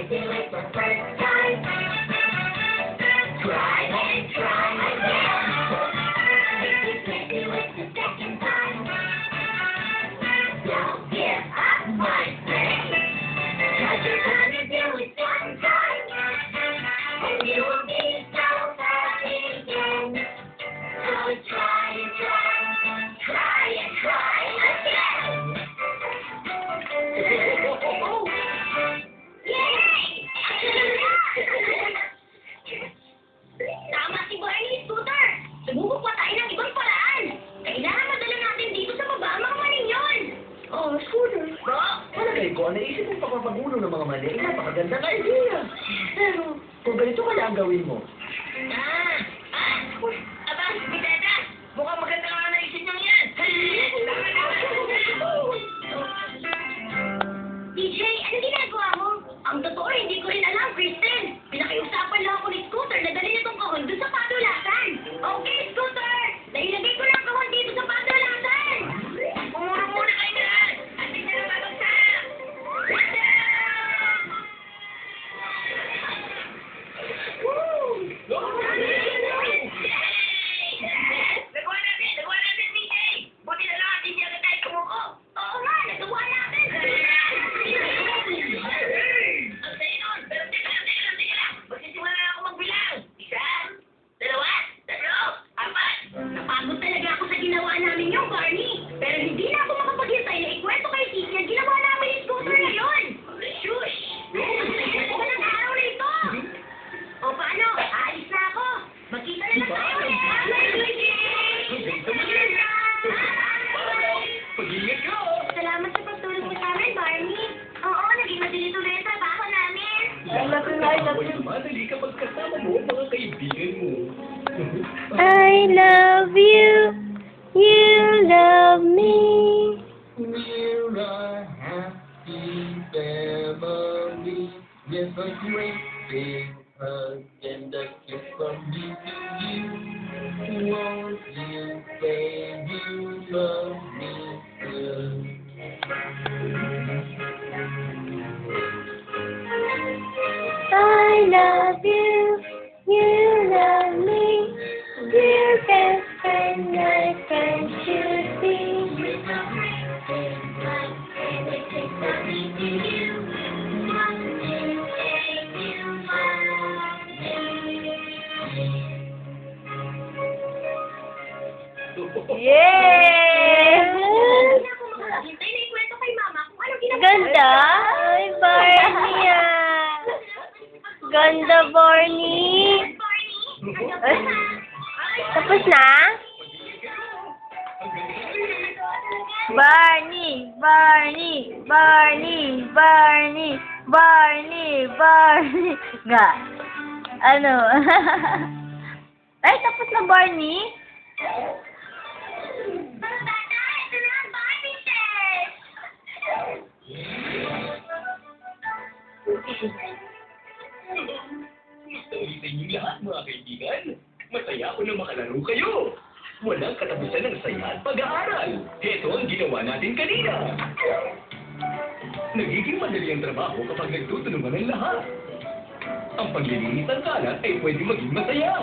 do it the first time, try and try again. If you can't do it the second time, don't give up, my friend. 'Cause you're gonna do it sometime, and you will be so happy again. So try and try, try and try again. Yay! Tama si Barney, Scooter! Sumubok pa tayo ng ibang paraan! Kailangan madala natin dito sa baba ang mga maling yun! Oh, Scooter. Palagay ko, naisip mong pagpapagulo ng mga mali, napakaganda na idea. Pero, kung ganito kaya ang gawin mo, Aba, Biteta! Mukhang maganda nga naisip niyong yan! DJ, ano ginagawa mo? Ang totoo, hindi ko rin alam, Kristen. Pinakiusapan lang ako ni Scooter na dali itong kahon doon sa padulasan. Okay, Scooter! Nailagay ko lang ang kahon dito sa padulasan! Umuro muna kayo na! At hindi na babagsak! Nagawa natin, DJ! Buti na lang, hindi agad tayo tumuko! Oo nga, nagawa natin! Ang sayo nun! Pero teka lang! Magsisimula na ako magbilang! Isa, dalawa, tatlo, apat! Napagod talaga ako sa ginawa namin yung Barney! Pero hindi na ako makapaghintay na ikwento kay Kiki ang ginawa namin ni Scooter ngayon! Shush! Ang ng araw na ito! O paano? Aalis na ako! Magkita na lang tayo ulit! pag-ingat ka! Salamat sa pagtulong mo sa amin, Barney. Oo, naging madali tuloy ang trabaho namin. Huwag naman, hindi ka magkasama mo ang mga kaibigan mo. I love you, you love me. We're a happy family with a great big hug and a kiss from me to you. Won't you say you love me too? I love you, you love me. Dear best friend, my friend should be. With a great big hug and a kiss from me to you. Won't you say you love me? Yeah! Hindi na ako makaghintay na ikwento kay Mama kung ano ginagawa. Ganda! Ay, Barney ah! Ganda, Barney! Ay, tapos na? Barney! Barney! Barney! Barney! Barney! Barney! Nga. Ano? Ay, tapos na, Barney? Tata, ito na ang Barbie test! Gusto sa inyong lahat, mga kaibigan. Masaya ako na makalaro kayo. Walang katapusan ng saya at pag-aaral. Ito ang ginawa natin kanina. Nagiging madali ang trabaho kapag nagtutulungan ng lahat. Ang paglilinis ng kalat ay pwede maging masaya.